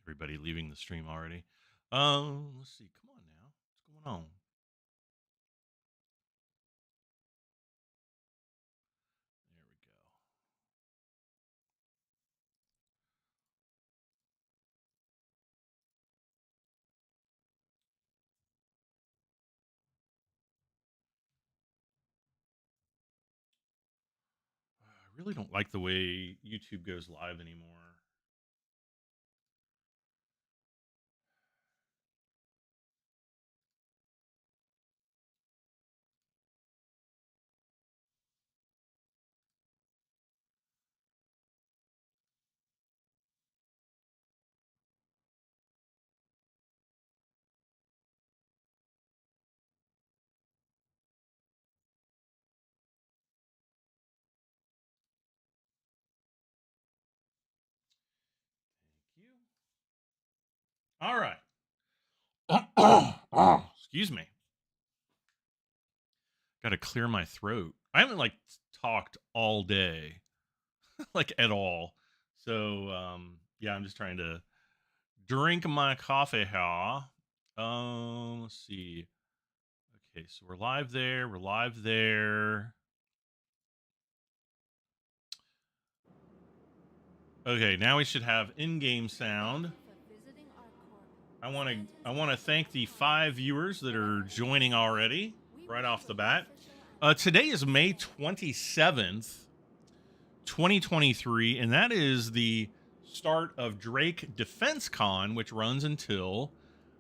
Everybody leaving the stream already. Let's see. Come on now. What's going on? There we go. I really don't like the way YouTube goes live anymore. All right. Excuse me. Got to clear my throat. I haven't like talked all day, like at all. So yeah, I'm just trying to drink my coffee here. Let's see. Okay, so we're live there. We're live there. Okay, now we should have in-game sound. I want to thank the 5 viewers that are joining already right off the bat. Today is May 27th, 2023, and that is the start of Drake DefenseCon, which runs until,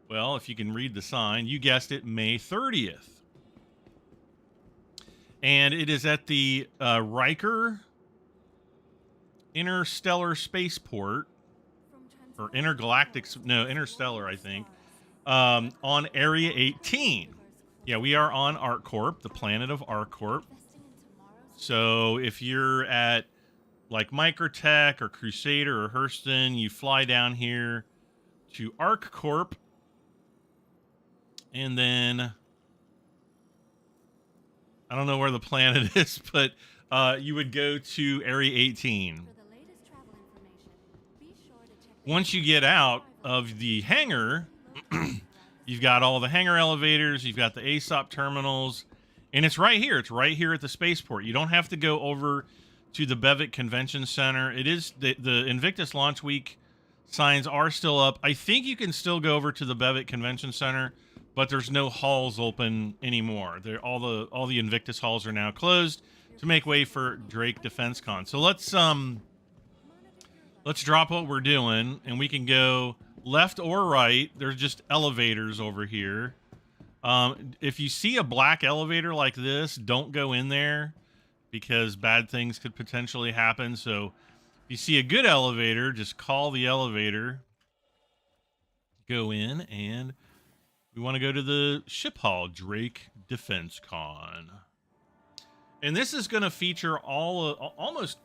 well, if you can read the sign, you guessed it, May 30th. And it is at the Riker Interstellar Spaceport, or Interstellar, I think, on Area 18. Yeah, we are on ArcCorp, the planet of ArcCorp. So if you're at like Microtech or Crusader or Hurston, you fly down here to ArcCorp, and then I don't know where the planet is, but you would go to Area 18. Once you get out of the hangar, you've got all the hangar elevators, you've got the ASOP terminals, and it's right here. It's right here at the spaceport. You don't have to go over to the Bevic Convention Center. It is the Invictus launch week signs are still up. I think you can still go over to the Bevic Convention Center, but there's no halls open anymore. All the Invictus halls are now closed to make way for Drake DefenseCon. So let's drop what we're doing, and we can go left or right. There's just elevators over here. If you see a black elevator like this, don't go in there because bad things could potentially happen. So if you see a good elevator, just call the elevator, go in, and we want to go to the ship hall, Drake DefenseCon. And this is going to feature almost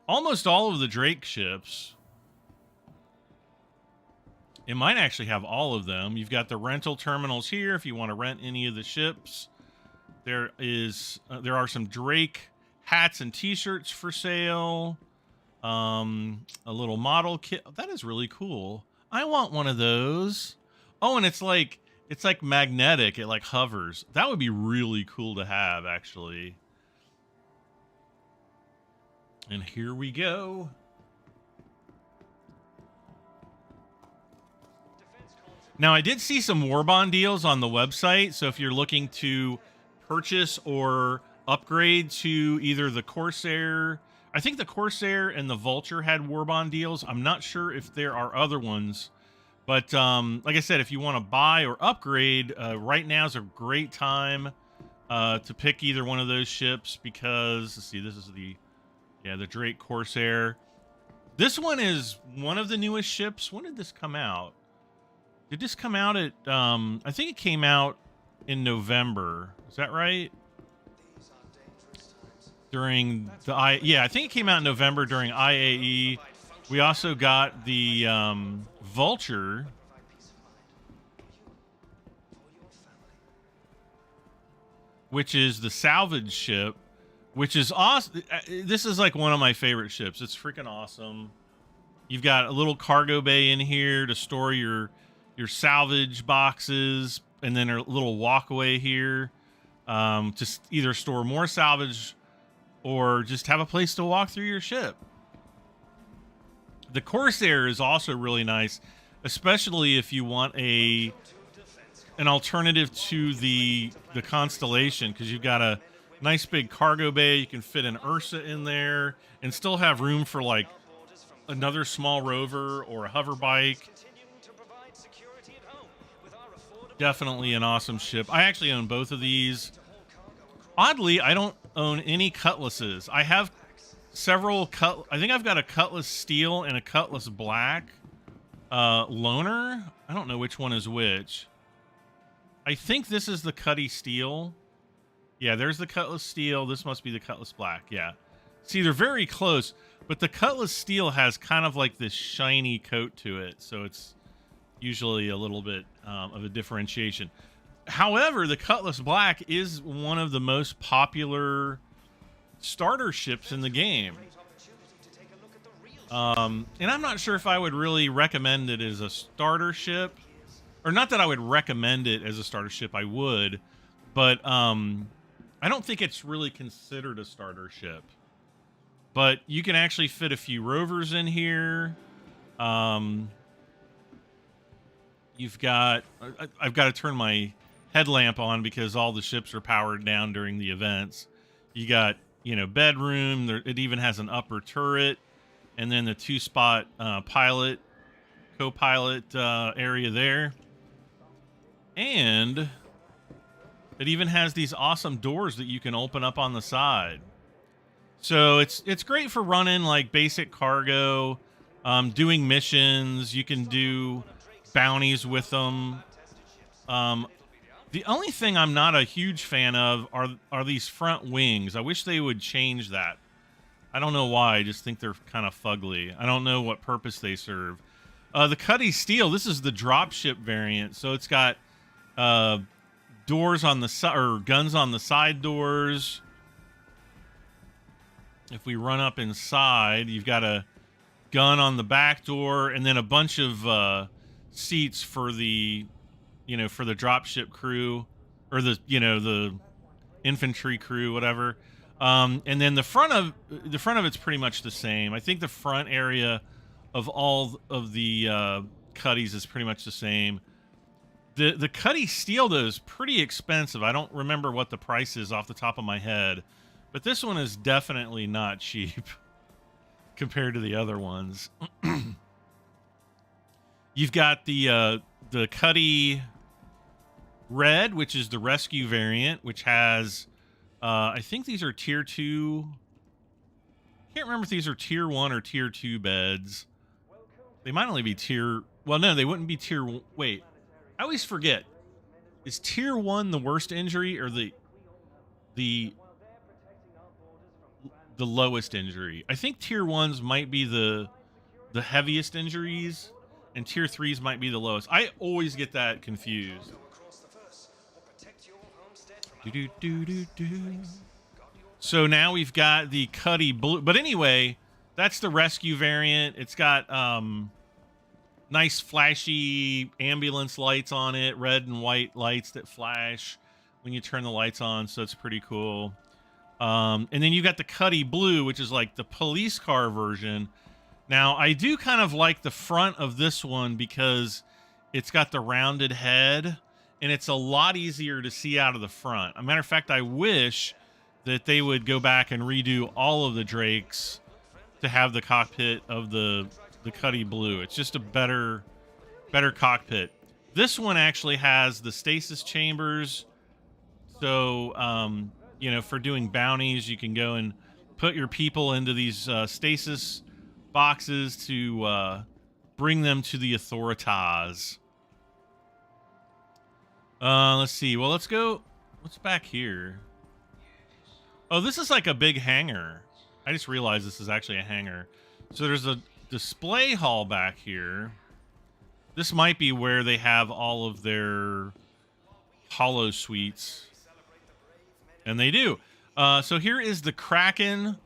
all of the Drake ships. It might actually have all of them. You've got the rental terminals here if you want to rent any of the ships. There are some Drake hats and t-shirts for sale. A little model kit. That is really cool. I want one of those. Oh, and it's like magnetic. It like hovers. That would be really cool to have, actually. And here we go. Now, I did see some Warbond deals on the website, so if you're looking to purchase or upgrade to either the Corsair, I think the Corsair and the Vulture had Warbond deals. I'm not sure if there are other ones, but like I said, if you want to buy or upgrade, right now is a great time to pick either one of those ships because, let's see, this is the Drake Corsair. This one is one of the newest ships. When did this come out? Did this come out at, I think it came out in November. Is that right? During the I think it came out in November during IAE. We also got the Vulture. Which is the salvage ship. which is awesome. This is like one of my favorite ships. It's freaking awesome. You've got a little cargo bay in here to store your salvage boxes, and then a little walkway here to either store more salvage or just have a place to walk through your ship. The Corsair is also really nice, especially if you want an alternative to the Constellation, because you've got a nice big cargo bay. You can fit an Ursa in there and still have room for like another small rover or a hover bike. Definitely an awesome ship. I actually own both of these. Oddly, I don't own any Cutlasses. I have several I think I've got a Cutlass Steel and a Cutlass Black loaner. I don't know which one is which. I think this is the Cutty Steel. Yeah, there's the Cutlass Steel. This must be the Cutlass Black. Yeah. See, they're very close, but the Cutlass Steel has kind of like this shiny coat to it, so it's usually a little bit of a differentiation. However, the Cutlass Black is one of the most popular starter ships in the game. And I'm not sure if I would really recommend it as a starter ship. Or not that I would recommend it as a starter ship, I would. But I don't think it's really considered a starter ship. But you can actually fit a few rovers in here. You've got... I've got to turn my headlamp on because all the ships are powered down during the events. You got, you know, bedroom. It even has an upper turret. And then the two-spot co-pilot area there. And it even has these awesome doors that you can open up on the side. So it's great for running like basic cargo, doing missions. You can do bounties with them. The only thing I'm not a huge fan of are these front wings. I wish they would change that. I don't know why. I just think they're kind of fugly. I don't know what purpose they serve. The Cutty Steel, this is the dropship variant. So it's got doors on the side, or guns on the side doors. If we run up inside, you've got a gun on the back door, and then a bunch of seats for the, you know, for the dropship crew, or the, you know, the infantry crew, whatever. And then the front of it's pretty much the same. I think the front area of all of the Cutties is pretty much the same. The Cutty Steel, though, is pretty expensive. I don't remember what the price is off the top of my head, but this one is definitely not cheap compared to the other ones. You've got the Cutty Red, which is the rescue variant, which has I think these are tier 2. Can't remember if these are tier 1 or tier 2 beds. They might only be tier... Well, no, they wouldn't be tier... Wait. I always forget. Is tier 1 the worst injury, or the lowest injury? I think tier 1s might be the heaviest injuries, and tier 3s might be the lowest. I always get that confused. So now we've got the Cutty Blue. But anyway, that's the rescue variant. It's got nice flashy ambulance lights on it, red and white lights that flash when you turn the lights on, so it's pretty cool. And then you've got the Cutty Blue, which is like the police car version. Now, I do kind of like the front of this one because it's got the rounded head, and it's a lot easier to see out of the front. As a matter of fact, I wish that they would go back and redo all of the Drakes to have the cockpit of the Cutty Blue. It's just a better cockpit. This one actually has the stasis chambers. So, you know, for doing bounties, you can go and put your people into these stasis boxes to bring them to the authoritas. Let's see. Well, let's go. What's back here? Oh, this is like a big hangar. I just realized this is actually a hangar. So there's a display hall back here. This might be where they have all of their holo suites. And they do. So here is the Kraken.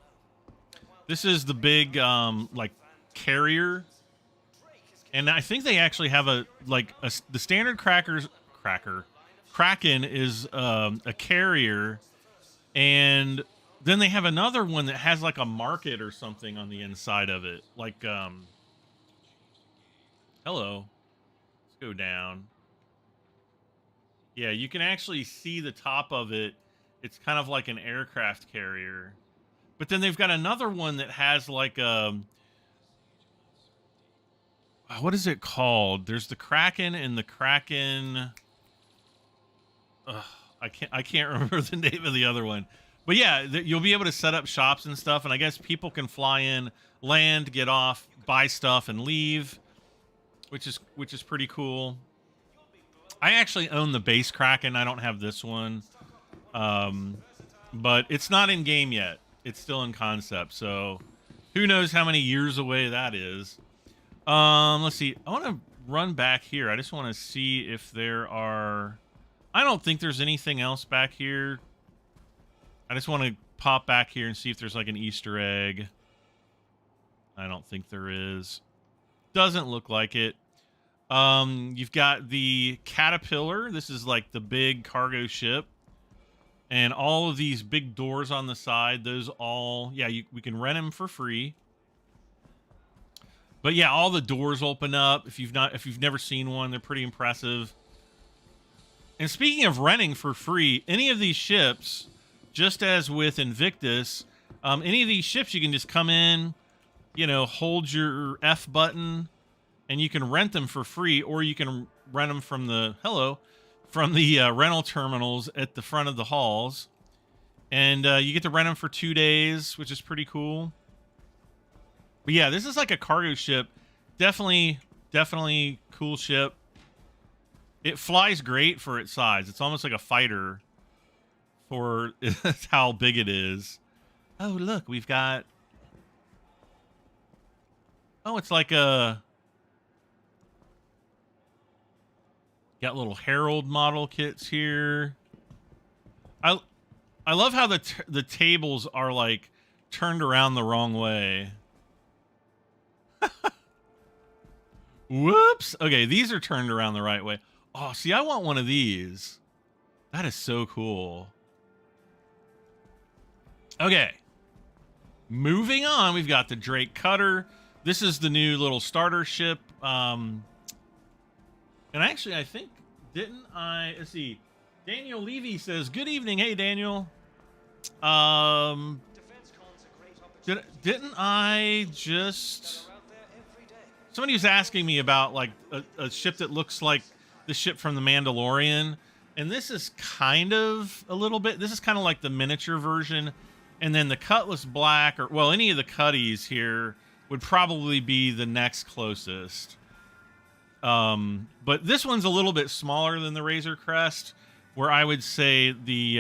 This is the big like carrier, and I think they actually have the standard Kraken is a carrier, and then they have another one that has like a market or something on the inside of it. Like hello, let's go down. Yeah, you can actually see the top of it. It's kind of like an aircraft carrier. But then they've got another one that has like a... what is it called? There's the Kraken and the Kraken... I can't remember the name of the other one. But yeah, you'll be able to set up shops and stuff. And I guess people can fly in, land, get off, buy stuff, and leave. Which is pretty cool. I actually own the base Kraken. I don't have this one. But it's not in game yet. It's still in concept. So who knows how many years away that is. Let's see. I want to run back here. I just want to see if there are... I don't think there's anything else back here. I just want to pop back here and see if there's like an Easter egg. I don't think there is. Doesn't look like it. You've got the Caterpillar. This is like the big cargo ship. And all of these big doors on the side, those all... Yeah, we can rent them for free. But yeah, all the doors open up. If you've never seen one, they're pretty impressive. And speaking of renting for free, any of these ships, just as with Invictus, any of these ships you can just come in, you know, hold your F button, and you can rent them for free, or you can rent them from the rental terminals at the front of the halls. And you get to rent them for 2 days, which is pretty cool. But yeah, this is like a cargo ship. Definitely cool ship. It flies great for its size. It's almost like a fighter for how big it is. Oh, look, we've got... Oh, it's like a... Got little Herald model kits here. I love how the tables are like turned around the wrong way. Whoops. Okay, these are turned around the right way. Oh, see, I want one of these. That is so cool. Okay. Moving on, we've got the Drake Cutter. This is the new little starter ship. And actually, I think, let's see. Daniel Levy says, good evening. Hey, Daniel. Didn't I just... Somebody was asking me about, like, a ship that looks like the ship from The Mandalorian. And this is kind of a little bit... This is kind of like the miniature version. And then the Cutlass Black, or, well, any of the Cutties here would probably be the next closest. But this one's a little bit smaller than the Razor Crest, where I would say the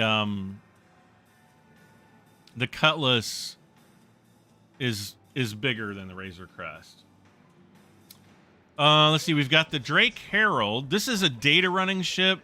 Cutlass is bigger than the Razor Crest. Let's see, we've got the Drake Herald. This is a data running ship.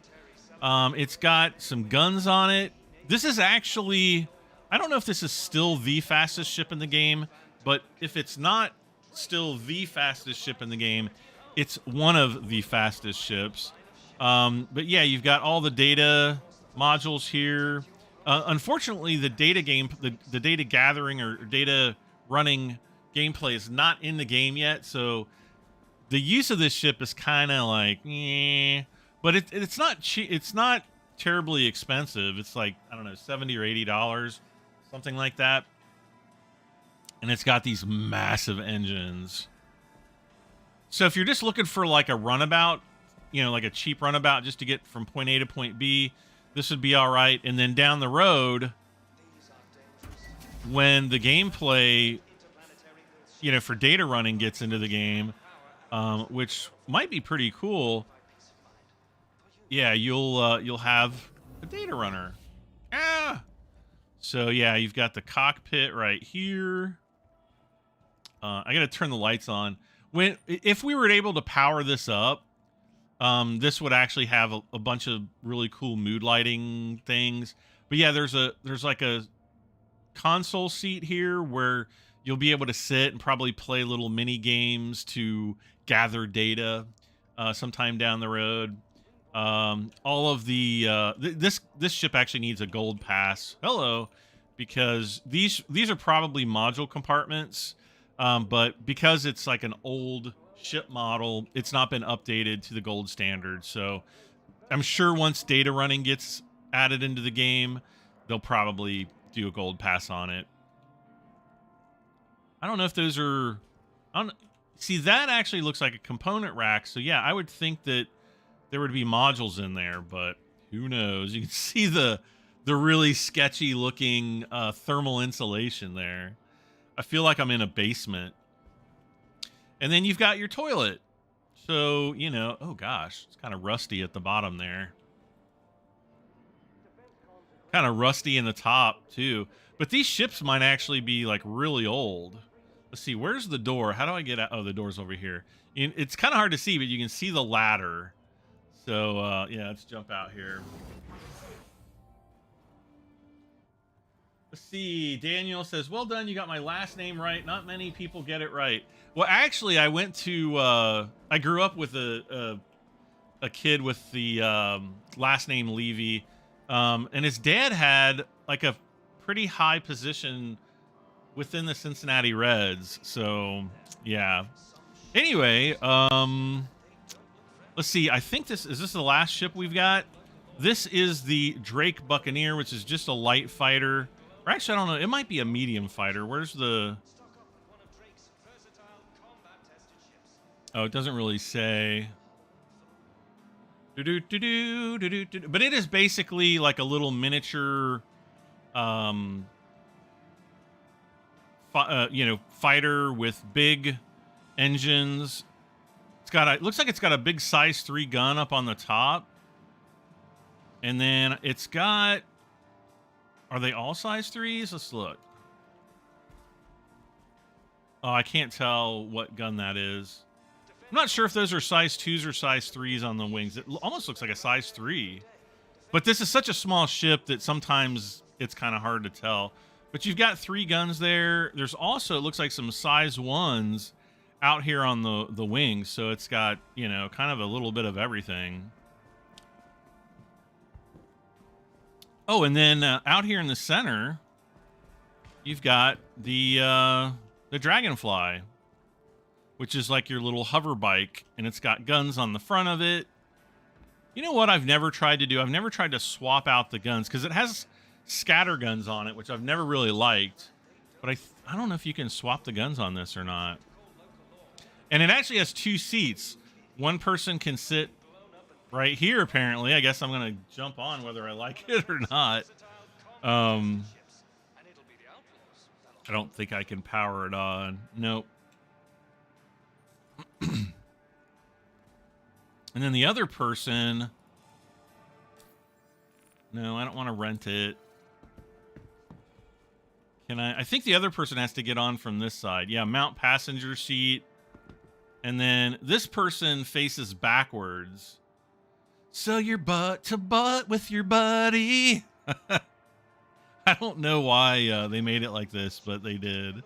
It's got some guns on it. This is actually, I don't know if this is still the fastest ship in the game, but if it's not still the fastest ship in the game, it's one of the fastest ships. But yeah, you've got all the data modules here. Unfortunately, the data data gathering or data running gameplay is not in the game yet, so the use of this ship is kind of like, but it's not cheap. It's not terribly expensive. It's like, I don't know, $70 or $80, something like that. And it's got these massive engines. So if you're just looking for like a runabout, you know, like a cheap runabout just to get from point A to point B, this would be all right. And then down the road, when the gameplay, you know, for data running gets into the game, which might be pretty cool, yeah, you'll have a data runner. So yeah, you've got the cockpit right here. I gotta turn the lights on. If we were able to power this up, this would actually have a bunch of really cool mood lighting things. But yeah, there's like a console seat here where you'll be able to sit and probably play little mini games to gather data sometime down the road. All of the this ship actually needs a gold pass. Hello, because these are probably module compartments, but because it's like an old ship model, it's not been updated to the gold standard. So I'm sure once data running gets added into the game, they'll probably do a gold pass on it. I don't know if those are. See, that actually looks like a component rack. So yeah, I would think that there would be modules in there, but who knows? You can see the really sketchy looking thermal insulation there. I feel like I'm in a basement. And then you've got your toilet. So, you know, oh gosh, it's kind of rusty at the bottom there. Kind of rusty in the top too. But these ships might actually be like really old. Let's see, where's the door? How do I get out? Oh, the door's over here. It's kind of hard to see, but you can see the ladder. So, yeah, let's jump out here. Let's see. Daniel says, well done. You got my last name right. Not many people get it right. Well, actually, I went to, I grew up with a kid with the last name Levy. And his dad had like a pretty high position within the Cincinnati Reds. So, yeah. Anyway, let's see. I think this is the last ship we've got. This is the Drake Buccaneer, which is just a light fighter. Or actually, I don't know. It might be a medium fighter. Where's the... Oh, it doesn't really say. But it is basically like a little miniature, fighter with big engines. It's got it looks like it's got a big size 3 gun up on the top. And then it's got, are they all size 3s? Let's look. Oh, I can't tell what gun that is. I'm not sure if those are size 2s or size 3s on the wings. It almost looks like a size 3. But this is such a small ship that sometimes it's kind of hard to tell. But you've got 3 guns there. There's also, it looks like some size 1s out here on the wings. So it's got, you know, kind of a little bit of everything. Oh, and then out here in the center, you've got the Dragonfly, which is like your little hover bike, and it's got guns on the front of it. You know what I've never tried to do? I've never tried to swap out the guns because it has scatter guns on it, which I've never really liked. But I don't know if you can swap the guns on this or not. And it actually has 2 seats. One person can sit right here, apparently. I guess I'm going to jump on whether I like it or not. I don't think I can power it on. Nope. And then the other person, no, I don't want to rent it. Can I think the other person has to get on from this side. Yeah, mount passenger seat. And then this person faces backwards. So you're butt to butt with your buddy. I don't know why they made it like this, but they did.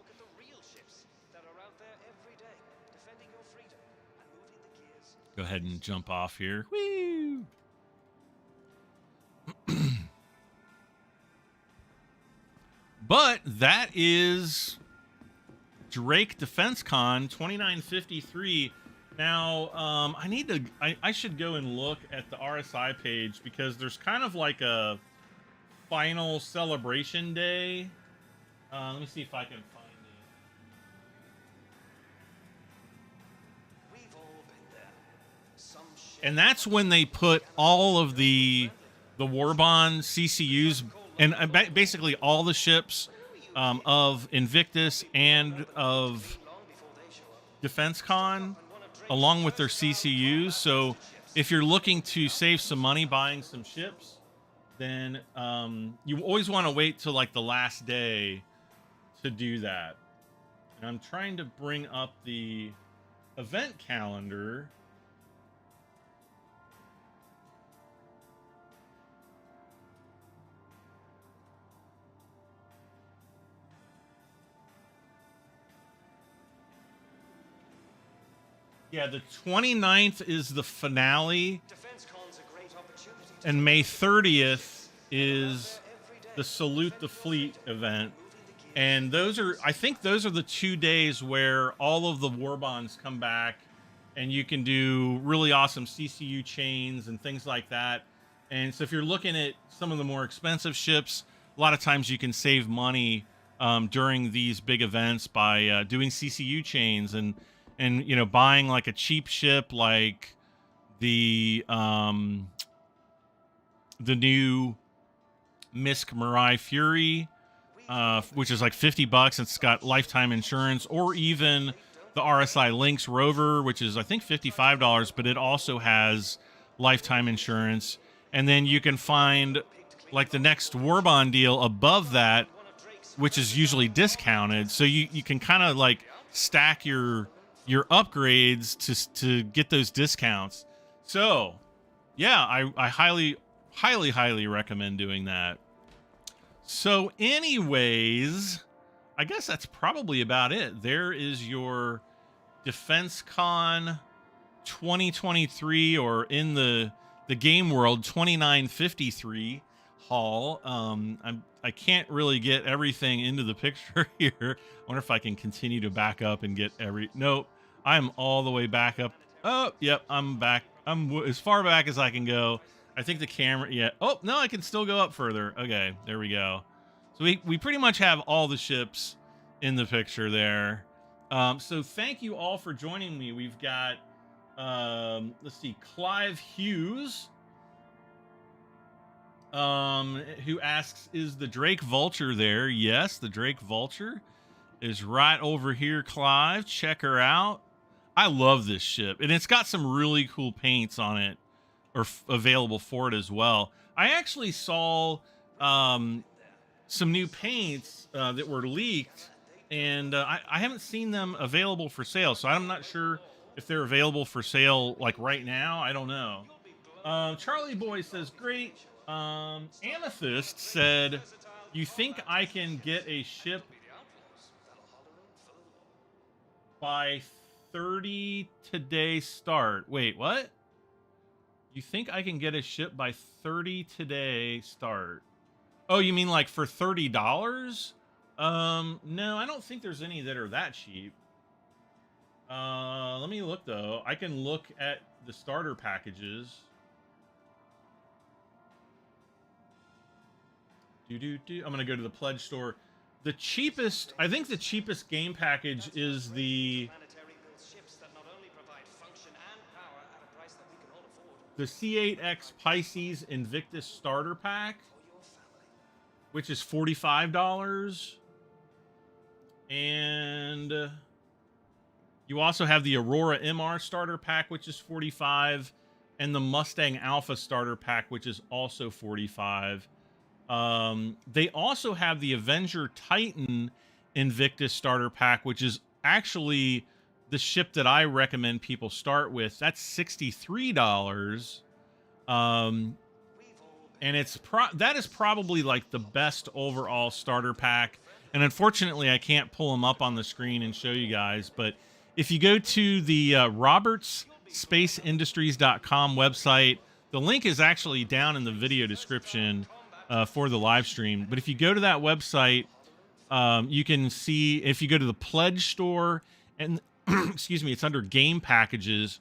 Go ahead and jump off here. Woo! But that is Drake DefenseCon 2953. Now, I should go and look at the RSI page because there's kind of like a final celebration day. Let me see if I can find it. And that's when they put all of the Warbond CCUs and basically all the ships of Invictus and of DefenseCon along with their CCUs. So if you're looking to save some money buying some ships, then you always want to wait till like the last day to do that. And I'm trying to bring up the event calendar. Yeah, the 29th is the finale, and May 30th is the Salute the Fleet event. And I think those are the 2 days where all of the war bonds come back, and you can do really awesome CCU chains and things like that. And so if you're looking at some of the more expensive ships, a lot of times you can save money during these big events by doing CCU chains and you know, buying like a cheap ship like the new Misk Mirai Fury, which is like $50. It's got lifetime insurance, or even the RSI Lynx Rover, which is I think $55, but it also has lifetime insurance. And then you can find like the next Warbond deal above that, which is usually discounted. So you can kind of like stack your upgrades to get those discounts. So yeah, I highly recommend doing that. So anyways, I guess that's probably about it. There is your DefenseCon 2023, or in the game world 2953 haul. I can't really get everything into the picture here. I wonder if I can continue to back up and get nope, I'm all the way back up. Oh, yep, I'm back. I'm as far back as I can go. I think the camera, yeah. Oh, no, I can still go up further. Okay, there we go. So we pretty much have all the ships in the picture there. So thank you all for joining me. We've got, let's see, Clive Hughes, who asks, is the Drake Vulture there? Yes, the Drake Vulture is right over here, Clive. Check her out. I love this ship, and it's got some really cool paints on it, or available for it as well. I actually saw some new paints that were leaked, and I haven't seen them available for sale, so I'm not sure if they're available for sale like right now. I don't know. Charlie Boy says, great. Amethyst said, you think I can get a ship by 30 today start? Wait, what? You think I can get a ship by 30 today start? Oh, you mean like for $30? No, I don't think there's any that are that cheap. Let me look though. I can look at the starter packages. I'm gonna go to the pledge store. The cheapest, I think the cheapest game package is the C8X Pisces Invictus starter pack, which is $45. And you also have the Aurora MR starter pack, which is $45, and the Mustang Alpha starter pack, which is also $45. They also have the Avenger Titan Invictus starter pack, which is actually the ship that I recommend people start with. That's $63. And that is probably like the best overall starter pack. And unfortunately, I can't pull them up on the screen and show you guys. But if you go to the robertsspaceindustries.com website, the link is actually down in the video description for the live stream. But if you go to that website, you can see, if you go to the pledge store, and excuse me, it's under game packages,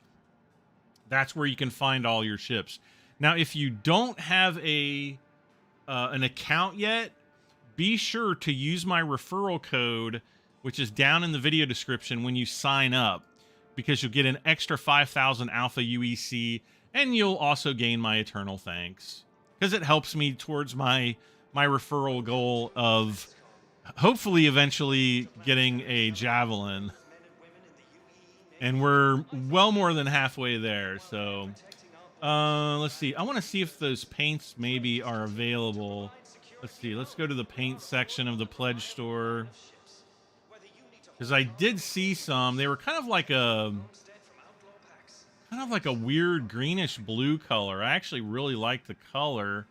that's where you can find all your ships. Now, if you don't have an account yet, be sure to use my referral code, which is down in the video description, when you sign up, because you'll get an extra 5,000 Alpha UEC, and you'll also gain my eternal thanks, because it helps me towards my referral goal of hopefully eventually getting a Javelin. And we're well more than halfway there. So let's see. I want to see if those paints maybe are available. Let's see. Let's go to the paint section of the pledge store, because I did see some. They were kind of like a weird greenish blue color. I actually really liked the color,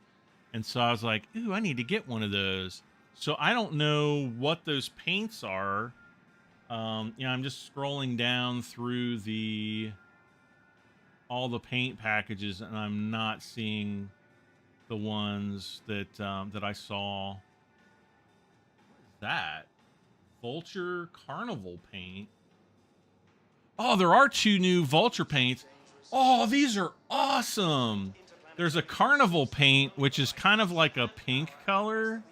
and so I was like, ooh, I need to get one of those. So I don't know what those paints are. Yeah, I'm just scrolling down through all the paint packages, and I'm not seeing the ones that that I saw. What is that? Vulture Carnival paint. Oh, there are 2 new Vulture paints. Oh, these are awesome. There's a Carnival paint, which is kind of like a pink color,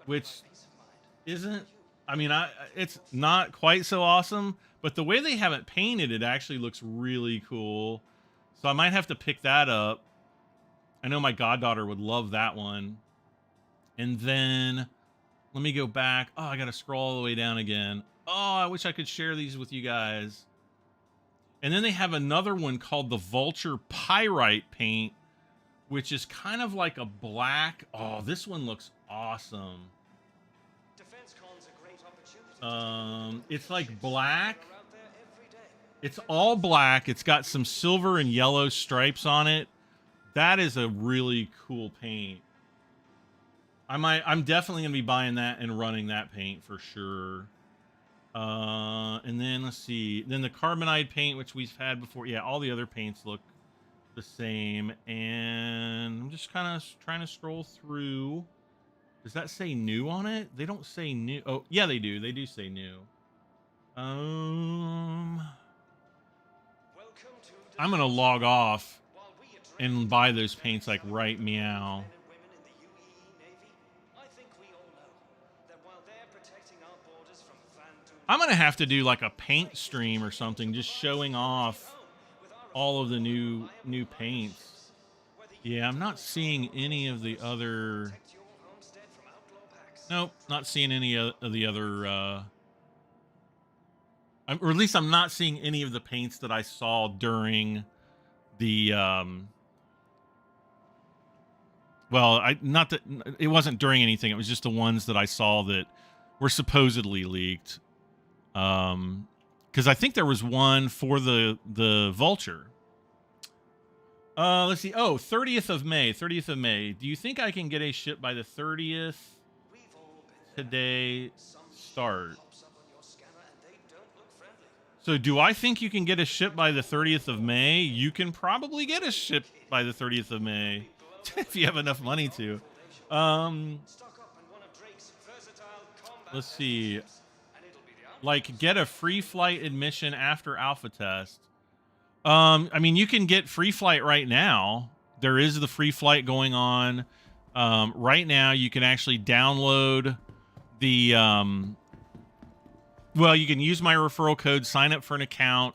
which isn't, I mean, it's not quite so awesome, but the way they have it painted, it actually looks really cool. So I might have to pick that up. I know my goddaughter would love that one. And then let me go back. Oh, I got to scroll all the way down again. Oh, I wish I could share these with you guys. And then they have another one called the Vulture Pyrite paint, which is kind of like a black. Oh, this one looks awesome. It's like black. It's all black. It's got some silver and yellow stripes on it. That is a really cool paint. I'm definitely gonna be buying that and running that paint for sure. And then let's see. Then the carbonite paint, which we've had before. Yeah, all the other paints look the same. And I'm just kind of trying to scroll through. Does that say new on it? They don't say new. Oh, yeah, they do. They do say new. I'm gonna log off and buy those paints like right meow. I'm gonna have to do like a paint stream or something, just showing off all of the new paints. Yeah, I'm not seeing any of the other. Nope, not seeing any of the other. Or at least I'm not seeing any of the paints that I saw during the. Well, not that it wasn't during anything. It was just the ones that I saw that were supposedly leaked. Because I think there was one for the Vulture. Let's see. Oh, 30th of May. 30th of May. Do you think I can get a ship by the 30th? Today start. So do I think you can get a ship by the 30th of May? You can probably get a ship by the 30th of May if you have enough money to. Let's see. Like, get a free flight admission after alpha test. I mean, you can get free flight right now. There is the free flight going on. Right now, you can actually download the... well, you can use my referral code, sign up for an account,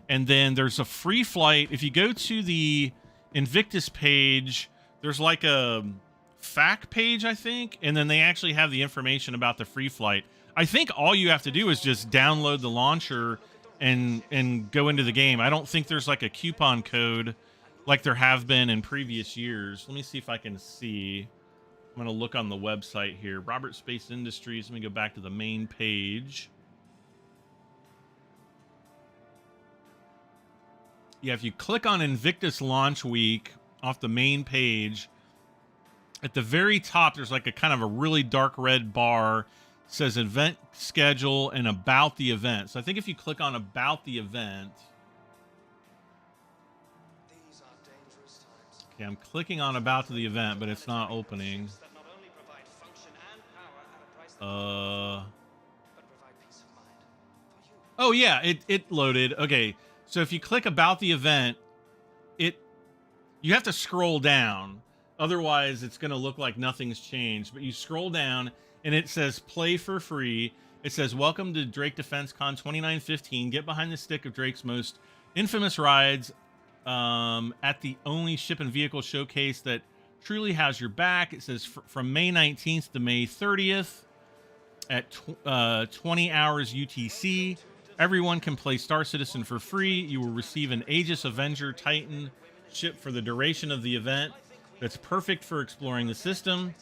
and then there's a free flight. If you go to the Invictus page, there's like a FAQ page, I think, and then they actually have the information about the free flight. I think all you have to do is just download the launcher and go into the game. I don't think there's like a coupon code like there have been in previous years. Let me see if I can see. I'm going to look on the website here. Robert Space Industries. Let me go back to the main page. Yeah, if you click on Invictus Launch Week off the main page, at the very top, there's like a kind of a really dark red bar. It says event schedule and about the event. So I think if you click on about the event. Okay, I'm clicking on about the event, but it's not opening. Oh yeah, it loaded. Okay. So if you click about the event, you have to scroll down. Otherwise, it's going to look like nothing's changed. But you scroll down, and it says play for free. It says, welcome to Drake DefenseCon 2915. Get behind the stick of Drake's most infamous rides at the only ship and vehicle showcase that truly has your back. It says from May 19th to May 30th at 20 hours UTC. Everyone can play Star Citizen for free. You will receive an Aegis Avenger Titan ship for the duration of the event. That's perfect for exploring the system.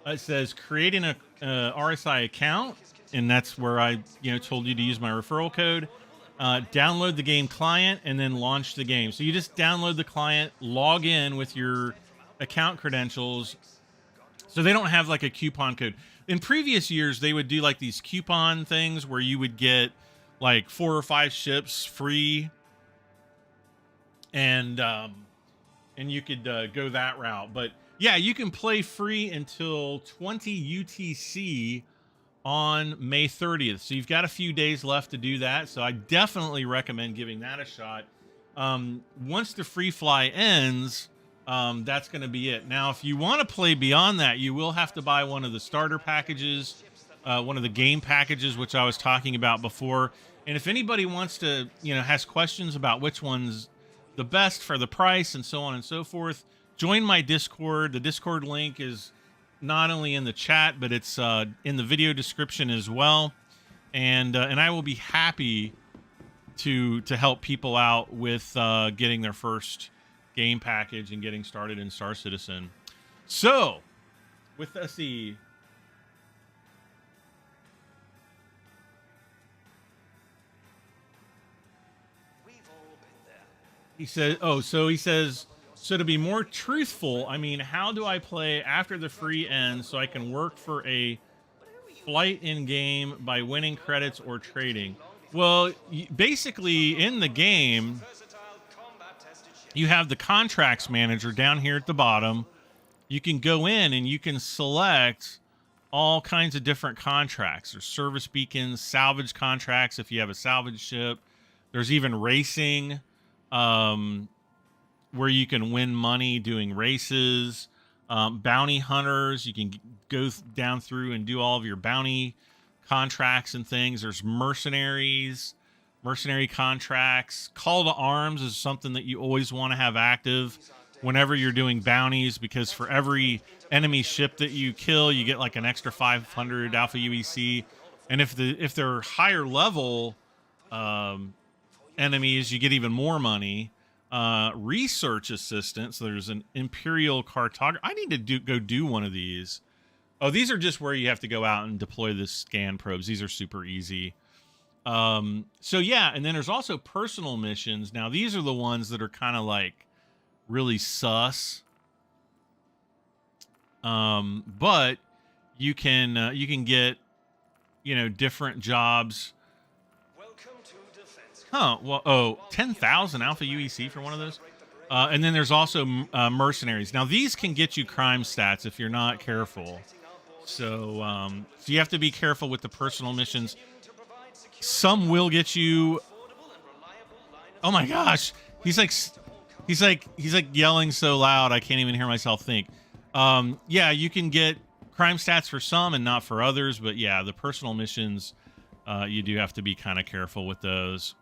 It says creating a RSI account, and that's where I told you to use my referral code. Download the game client and then launch the game. So you just download the client, log in with your account credentials. So they don't have like a coupon code. in previous years, they would do like these coupon things where you would get like 4 or 5 ships free, and you could go that route. But yeah, you can play free until 20 UTC on May 30th. So you've got a few days left to do that. So I definitely recommend giving that a shot. Once the free fly ends, that's going to be it. Now, if you want to play beyond that, you will have to buy one of the starter packages, one of the game packages, which I was talking about before. And if anybody wants to, has questions about which one's the best for the price and so on and so forth, join my Discord. The Discord link is not only in the chat, but it's in the video description as well. And I will be happy to help people out with getting their first game package and getting started in Star Citizen. So, with us, he says, so to be more truthful, I mean, how do I play after the free ends so I can work for a flight in game by winning credits or trading? Well, basically in the game, you have the contracts manager down here at the bottom. You can go in and you can select all kinds of different contracts. There's service beacons, salvage contracts if you have a salvage ship. There's even racing, where you can win money doing races. Bounty hunters, you can go down through and do all of your bounty contracts and things. There's mercenary contracts. Call to arms is something that you always want to have active whenever you're doing bounties, because for every enemy ship that you kill, you get like an extra 500 alpha UEC. And if they're higher level enemies, you get even more money. Research assistant. So there's an Imperial cartographer. I need to go do one of these. Oh, these are just where you have to go out and deploy the scan probes. These are super easy. So yeah, and then there's also personal missions. Now these are the ones that are kind of like really sus. But you can get, different jobs. Huh. Well, 10,000 alpha UEC for one of those. And then there's also mercenaries. Now these can get you crime stats if you're not careful. So you have to be careful with the personal missions. Some will get you. Oh my gosh, he's like yelling so loud I can't even hear myself think. Yeah, you can get crime stats for some and not for others, but yeah, the personal missions, you do have to be kind of careful with those.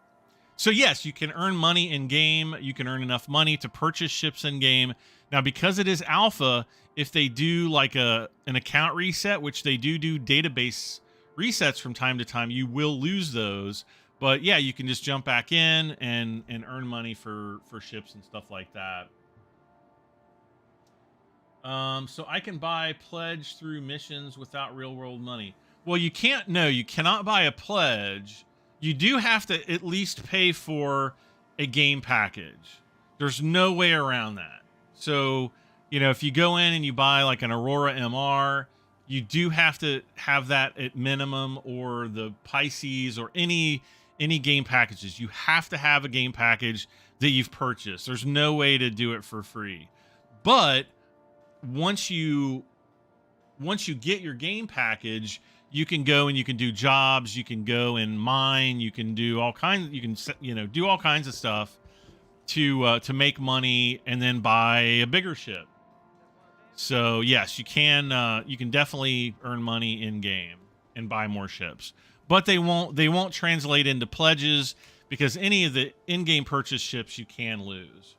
So yes, you can earn money in game. You can earn enough money to purchase ships in game. Now, because it is alpha, if they do like an account reset, which they do database resets from time to time, you will lose those. But yeah, you can just jump back in and earn money for ships and stuff like that. So I can buy pledge through missions without real world money. Well, you can't. No, you cannot buy a pledge. You do have to at least pay for a game package. There's no way around that. So, if you go in and you buy like an Aurora MR, you do have to have that at minimum, or the Pisces, or any game packages. You have to have a game package that you've purchased. There's no way to do it for free. But once you get your game package, you can go and you can do jobs. You can go and mine. You can do all kinds. You can do all kinds of stuff to make money and then buy a bigger ship. So yes, you can definitely earn money in game and buy more ships, but they won't translate into pledges, because any of the in-game purchase ships you can lose.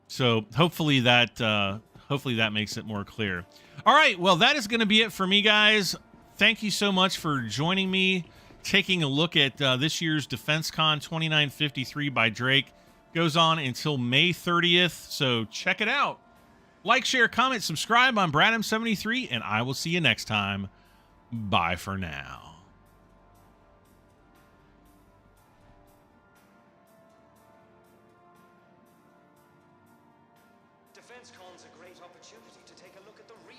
So hopefully that makes it more clear. All right, well, that is going to be it for me, guys. Thank you so much for joining me, taking a look at this year's DefenseCon 2953 by Drake. Goes on until May 30th, so check it out. Like, share, comment, subscribe. I'm BradM73, and I will see you next time. Bye for now. DefenseCon's a great opportunity to take a look at the real